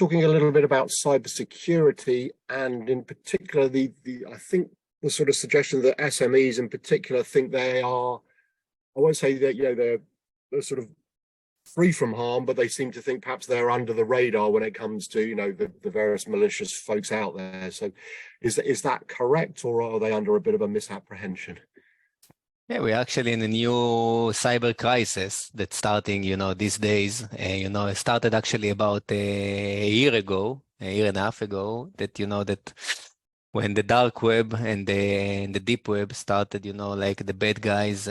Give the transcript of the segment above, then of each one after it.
talking a little bit about cybersecurity, and in particular, I think the sort of suggestion that SMEs in particular think they are, I won't say that, they're sort of free from harm, but they seem to think perhaps they're under the radar when it comes to, the various malicious folks out there. So is that correct, or are they under a bit of a misapprehension? Yeah, we're actually in a new cyber crisis that's starting, these days. It started actually about a year and a half ago, that when the dark web and the deep web started, like the bad guys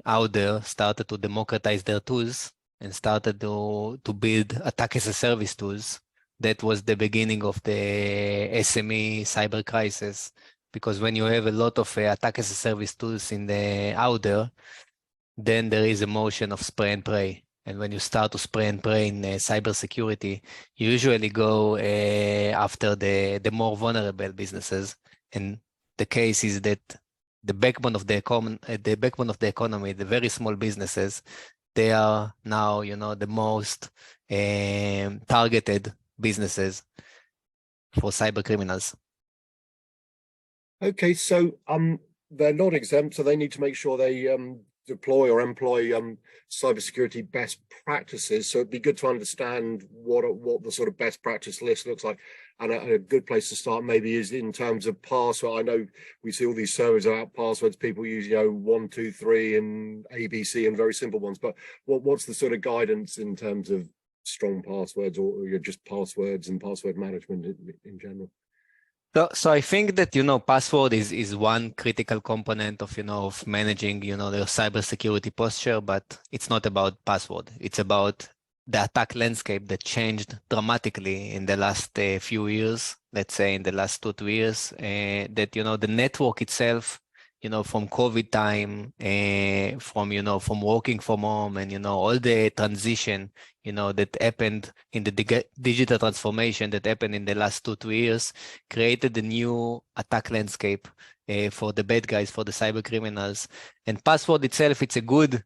out there started to democratize their tools and started to build attack as a service tools. That was the beginning of the SME cyber crisis. Because when you have a lot of attack as a service tools out there, then there is a motion of spray and pray. And when you start to spray and pray in cybersecurity, you usually go after the more vulnerable businesses. And the case is that the backbone of the economy, the very small businesses, they are now, the most targeted businesses for cyber criminals. Okay, so they're not exempt, so they need to make sure they deploy or employ cybersecurity best practices. So it'd be good to understand what the sort of best practice list looks like. And a good place to start maybe is in terms of password. I know we see all these surveys about passwords. People use 1, 2, 3 and ABC and very simple ones. But what's the sort of guidance in terms of strong passwords, or just passwords and password management in general? So I think that, password is one critical component of managing, their cybersecurity posture, but it's not about password. It's about the attack landscape that changed dramatically in the last few years, let's say in the last 2-3 years, that, the network itself, from COVID time, from working from home and, all the transition, that happened in the digital transformation that happened in the last 2-3 years, created a new attack landscape for the bad guys, for the cyber criminals. And password itself, it's a good,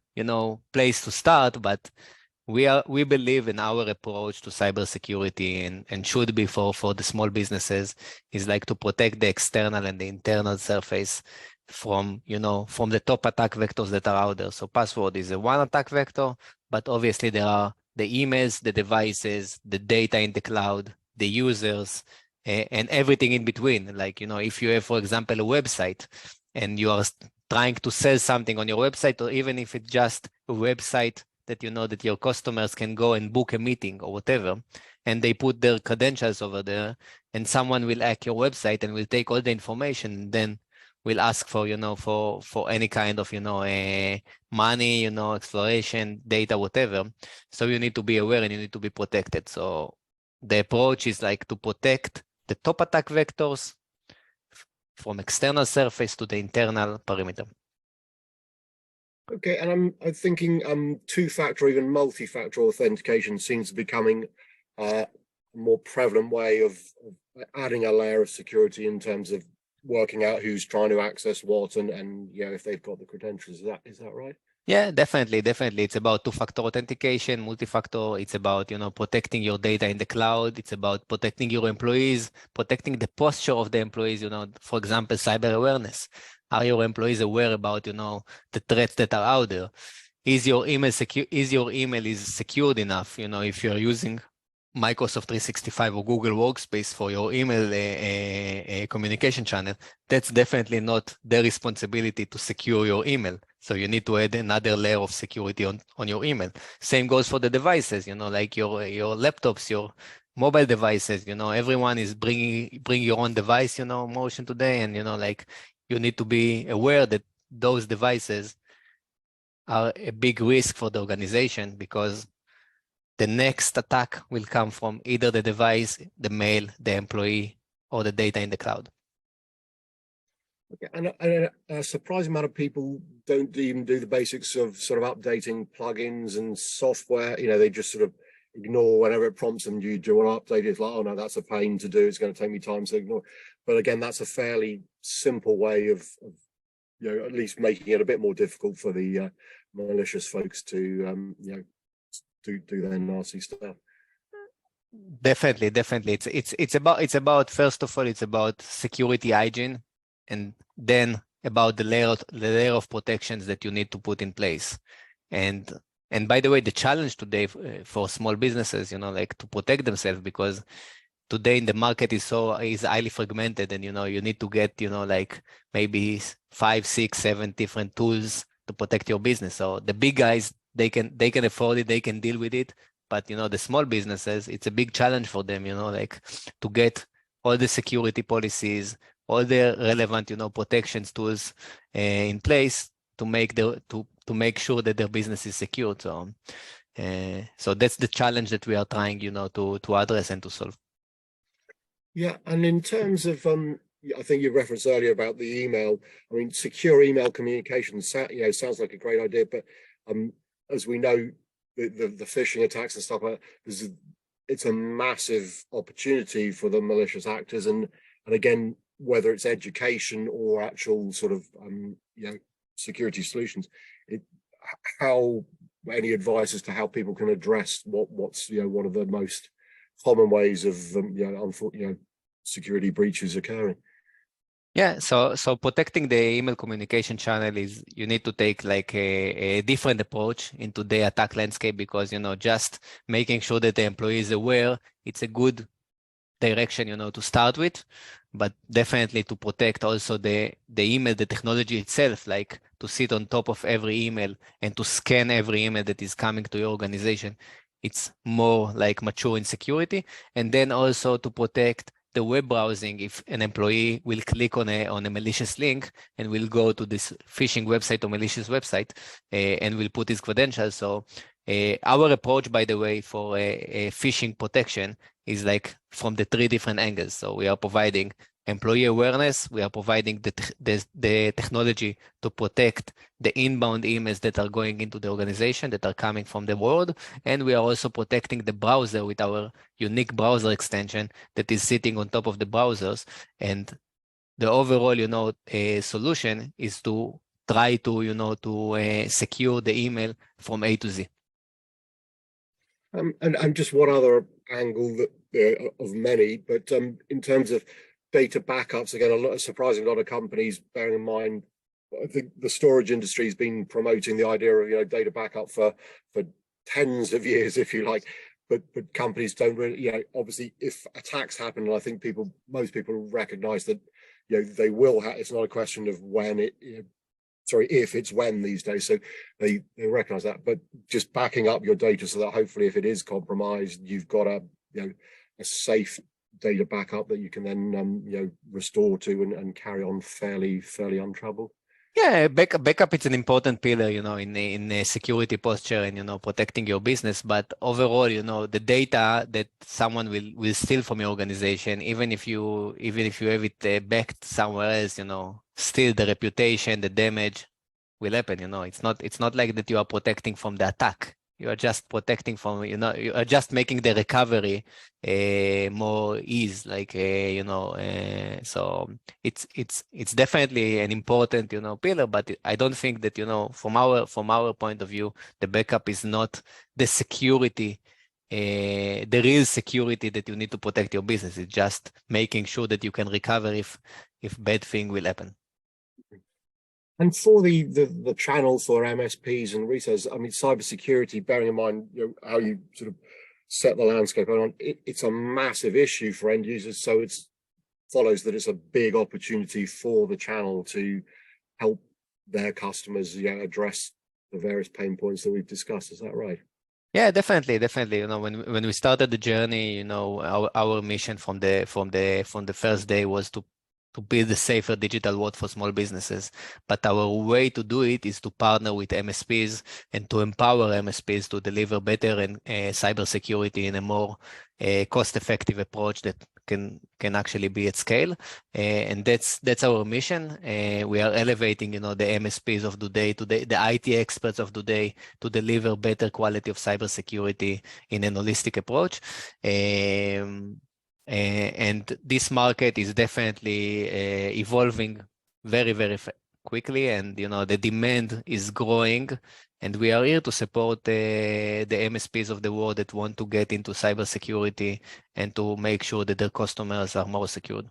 place to start, but we believe in our approach to cybersecurity and should be for the small businesses is like to protect the external and the internal surface from the top attack vectors that are out there. So password is a one attack vector, but obviously there are the emails, the devices, the data in the cloud, the users, and everything in between. Like, if you have, for example, a website and you are trying to sell something on your website, or even if it's just a website that that your customers can go and book a meeting or whatever, and they put their credentials over there, and someone will hack your website and will take all the information, and then will ask for, for any kind of, money, exploration, data, whatever. So you need to be aware and you need to be protected. So the approach is like to protect the top attack vectors from external surface to the internal perimeter. Okay, and I'm thinking two-factor, even multi-factor authentication seems to be becoming a more prevalent way of adding a layer of security in terms of working out who's trying to access what and if they've got the credentials. Is that right? Yeah, definitely. It's about two-factor authentication, multi-factor. It's about, protecting your data in the cloud. It's about protecting your employees, protecting the posture of the employees, for example, cyber awareness. Are your employees aware about, the threats that are out there? Is your email secured enough? If you're using Microsoft 365 or Google Workspace for your email communication channel, that's definitely not their responsibility to secure your email. So you need to add another layer of security on your email. Same goes for the devices, like your laptops, your mobile devices, everyone is bring your own device, motion today. And, you need to be aware that those devices are a big risk for the organization, because the next attack will come from either the device, the mail, the employee, or the data in the cloud. Okay, and a surprising amount of people don't even do the basics of sort of updating plugins and software. They just sort of ignore whenever it prompts them. Do you want to update it? It's like, oh no, that's a pain to do. It's going to take me time to ignore. But again, that's a fairly simple way of at least making it a bit more difficult for the malicious folks to do their nasty stuff. Definitely, definitely. It's about first of all, it's about security hygiene, and then about the layer of protections that you need to put in place. And and by the way, the challenge today for small businesses, like to protect themselves, because today in the market is highly fragmented, and you need to get like maybe 5, 6, 7 different tools to protect your business. So the big guys, they can afford it, they can deal with it, but the small businesses, it's a big challenge for them, like to get all the security policies, all the relevant protections tools in place to make sure that their business is secure. So that's the challenge that we are trying to address and to solve. Yeah, and in terms of I think you referenced earlier about the email. I mean, secure email communication, sounds like a great idea, but as we know, the phishing attacks and stuff like that, it's a massive opportunity for the malicious actors, and again, whether it's education or actual sort of security solutions, how any advice as to how people can address what's one of the most common ways of security breaches occurring. Yeah, so protecting the email communication channel is, you need to take like a different approach into the attack landscape, because just making sure that the employee is aware, it's a good direction to start with, but definitely to protect also the email, the technology itself, like to sit on top of every email and to scan every email that is coming to your organization. It's more like mature in security. And then also to protect the web browsing, if an employee will click on a malicious link and will go to this phishing website or malicious website and will put his credentials. So our approach, by the way, for a phishing protection is like from the 3 different angles. So we are providing employee awareness, we are providing the technology to protect the inbound emails that are going into the organization, that are coming from the world, and we are also protecting the browser with our unique browser extension that is sitting on top of the browsers. And the overall, solution is to try to secure the email from A to Z. And just one other angle that of many, but in terms of data backups, again, a surprising lot of companies, bearing in mind, I think the storage industry has been promoting the idea of data backup for tens of years, if you like, but companies don't really, obviously, if attacks happen, and I think most people recognize that they will have. It's not a question of when if, it's when these days. So they recognize that, but just backing up your data so that hopefully if it is compromised, you've got a safe data backup that you can then restore to and carry on fairly untroubled. Yeah, backup is an important pillar, in a security posture and, protecting your business. But overall, the data that someone will steal from your organization, even if you have it backed somewhere else, still the reputation, the damage will happen. It's not like that you are protecting from the attack. You are just protecting from, you are just making the recovery more ease, like so it's definitely an important pillar, but I don't think that from our point of view, the backup is not the security, the real security that you need to protect your business. It's just making sure that you can recover if bad thing will happen. And for the channel for MSPs and retailers, I mean, cybersecurity, bearing in mind how you sort of set the landscape on, it's a massive issue for end users. So it follows that it's a big opportunity for the channel to help their customers address the various pain points that we've discussed. Is that right? Yeah, definitely. When we started the journey, our mission from the first day was to build a safer digital world for small businesses. But our way to do it is to partner with MSPs and to empower MSPs to deliver better and cybersecurity in a more cost-effective approach that can actually be at scale. And that's our mission. We are elevating, the MSPs of today, the IT experts of today, to deliver better quality of cybersecurity in an holistic approach. And this market is definitely evolving very, very quickly, and the demand is growing, and we are here to support the MSPs of the world that want to get into cybersecurity and to make sure that their customers are more secured.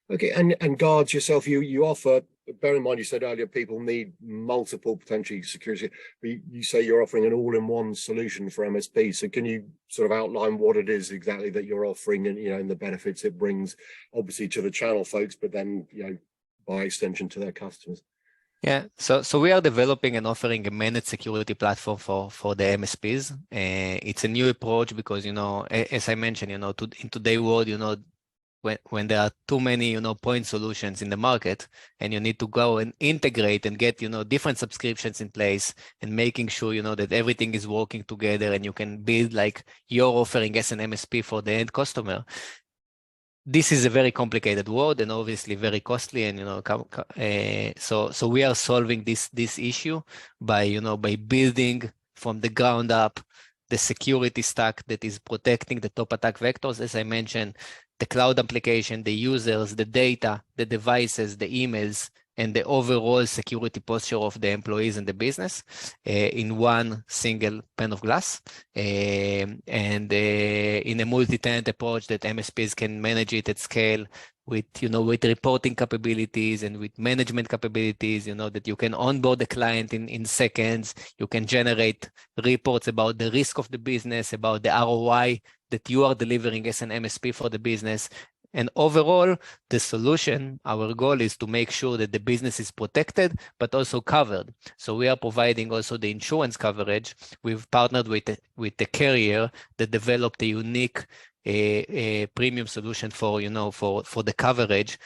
Okay, and Guardz yourself, you offer, bear in mind you said earlier people need multiple potentially security, but you say you're offering an all-in-one solution for MSP. So can you sort of outline what it is exactly that you're offering and and the benefits it brings obviously to the channel folks, but then by extension to their customers? Yeah, so we are developing and offering a managed security platform for the MSPs. It's a new approach because as I mentioned, in today's world, when there are too many point solutions in the market, and you need to go and integrate and get different subscriptions in place, and making sure that everything is working together, and you can build like your offering as an MSP for the end customer. This is a very complicated world and obviously very costly, and so we are solving this issue by by building from the ground up the security stack that is protecting the top attack vectors, as I mentioned, the cloud application, the users, the data, the devices, the emails, and the overall security posture of the employees and the business in one single pane of glass, and in a multi-tenant approach that MSPs can manage it at scale with with reporting capabilities and with management capabilities, that you can onboard the client in seconds. You can generate reports about the risk of the business, about the ROI that you are delivering as an MSP for the business. And overall, the solution, our goal is to make sure that the business is protected, but also covered. So we are providing also the insurance coverage. We've partnered with the carrier that developed a unique premium solution for for the coverage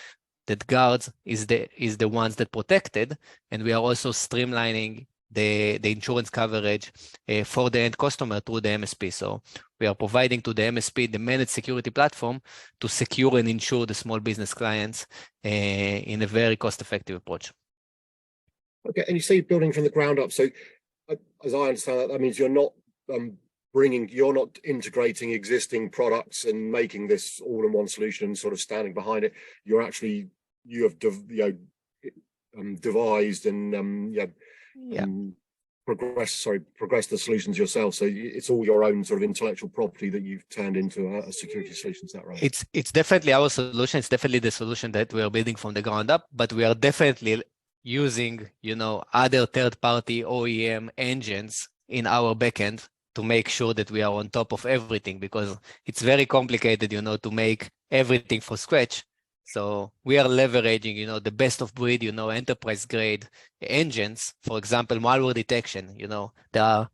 that Guardz is the ones that protected, and we are also streamlining the insurance coverage for the end customer through the MSP. So we are providing to the MSP the managed security platform to secure and insure the small business clients in a very cost-effective approach. Okay, and you say building from the ground up. So as I understand that means you're not you're not integrating existing products and making this all-in-one solution and sort of standing behind it. You're actually, you have devised and progress the solutions yourself. So it's all your own sort of intellectual property that you've turned into a security solution. Is that right? It's definitely our solution. It's definitely the solution that we are building from the ground up, but we are definitely using, other third-party OEM engines in our backend to make sure that we are on top of everything, because it's very complicated, to make everything from scratch. So we are leveraging, the best of breed, enterprise grade engines. For example, malware detection. There are,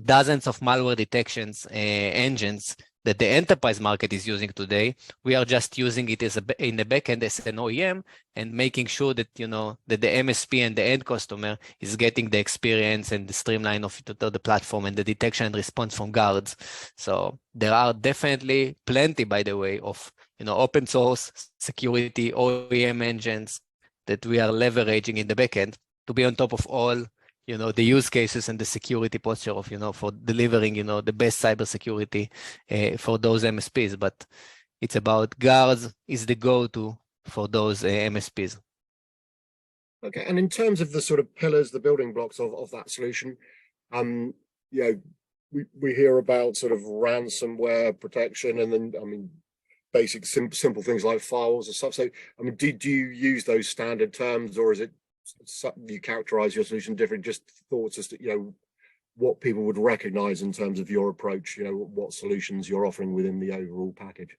dozens of malware detections engines that the enterprise market is using today. We are just using it in the backend as an OEM, and making sure that that the MSP and the end customer is getting the experience and the streamline of the platform and the detection and response from Guardz. So there are definitely plenty, by the way, of open source security OEM engines that we are leveraging in the backend to be on top of all the use cases and the security posture of for delivering the best cybersecurity for those MSPs. But it's about Guardz is the go-to for those MSPs. Okay, and in terms of the sort of pillars, the building blocks of that solution, we hear about sort of ransomware protection, and then basic simple things like firewalls and stuff. So do you use those standard terms, or is it you characterize your solution different? Just thoughts as to what people would recognize in terms of your approach, what solutions you're offering within the overall package.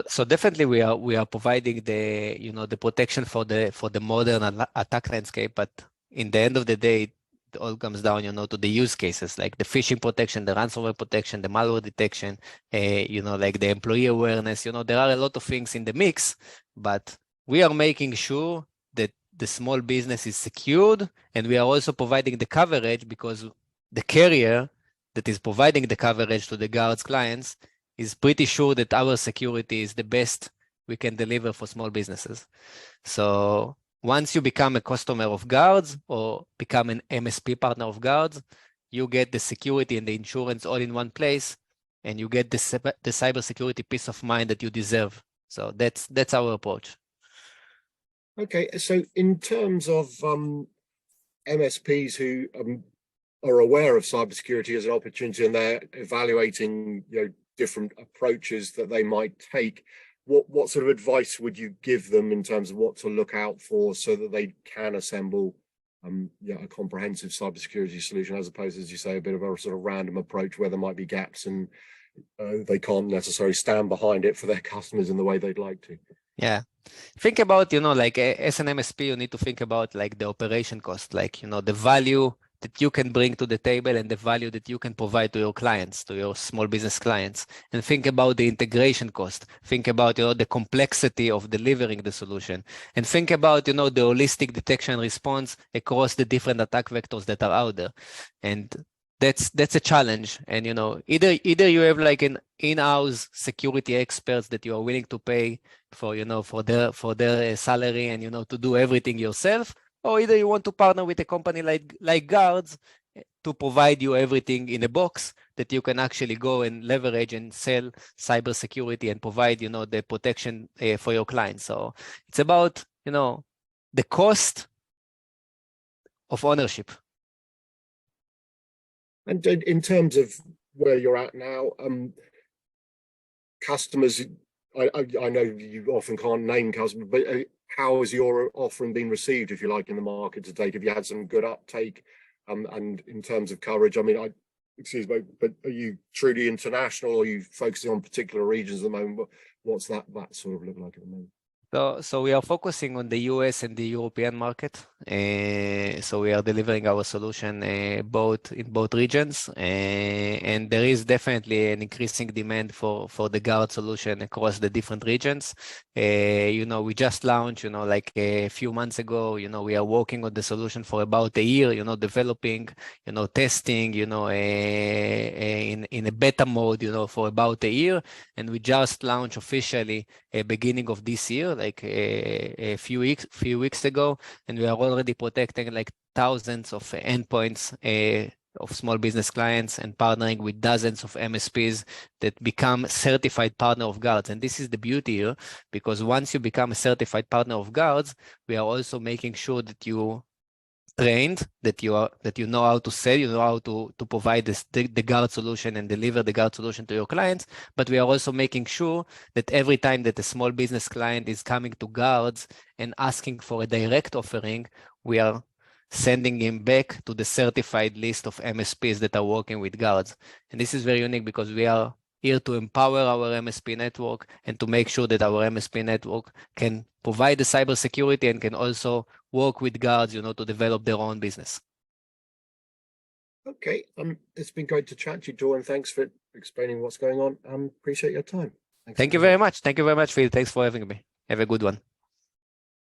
So definitely we are providing the the protection for the modern attack landscape, but in the end of the day, it all comes down to the use cases, like the phishing protection, the ransomware protection, the malware detection, like the employee awareness. There are a lot of things in the mix, but we are making sure that the small business is secured, and we are also providing the coverage, because the carrier that is providing the coverage to the Guardz clients is pretty sure that our security is the best we can deliver for small businesses. So once you become a customer of Guardz or become an MSP partner of Guardz, you get the security and the insurance all in one place, and you get the cybersecurity peace of mind that you deserve. So that's our approach. Okay, so in terms of MSPs who are aware of cybersecurity as an opportunity and they're evaluating, different approaches that they might take, what sort of advice would you give them in terms of what to look out for so that they can assemble a comprehensive cybersecurity solution, as opposed, as you say, a bit of a sort of random approach where there might be gaps and they can't necessarily stand behind it for their customers in the way they'd like to? Yeah. Think about, like as an MSP, you need to think about like the operation cost, like, the value that you can bring to the table and the value that you can provide to your clients, to your small business clients. And think about the integration cost. Think about, the complexity of delivering the solution. And think about, the holistic detection response across the different attack vectors that are out there. And that's a challenge. And, either you have like an in-house security experts that you are willing to pay for, for their salary and, to do everything yourself, or either you want to partner with a company like Guardz to provide you everything in a box that you can actually go and leverage and sell cybersecurity and provide, the protection for your clients. So it's about, the cost of ownership. And in terms of where you're at now, customers, I know you often can't name customers, but how has your offering been received, if you like, in the market to date? Have you had some good uptake? And in terms of coverage, I mean, excuse me, but are you truly international, or are you focusing on particular regions at the moment? What's that sort of look like at the moment? So we are focusing on the US and the European market. So we are delivering our solution in both regions. And there is definitely an increasing demand for the Guardz solution across the different regions. We just launched, like a few months ago, we are working on the solution for about a year, developing, testing, in a beta mode, for about a year. And we just launched officially beginning of this year, like a few weeks ago, and we are already protecting like thousands of endpoints of small business clients and partnering with dozens of MSPs that become certified partner of Guardz. And this is the beauty here, because once you become a certified partner of Guardz, we are also making sure that you trained, that you know how to sell, you know how to provide the Guardz solution and deliver the Guardz solution to your clients. But we are also making sure that every time that a small business client is coming to Guardz and asking for a direct offering, we are sending him back to the certified list of MSPs that are working with Guardz. And this is very unique because we are here to empower our MSP network and to make sure that our MSP network can provide the cybersecurity and can also work with Guardz, to develop their own business. Okay, it's been great to chat to you, Dor, and thanks for explaining what's going on. Appreciate your time. Thank you very much. Thank you very much, Phil. Thanks for having me. Have a good one.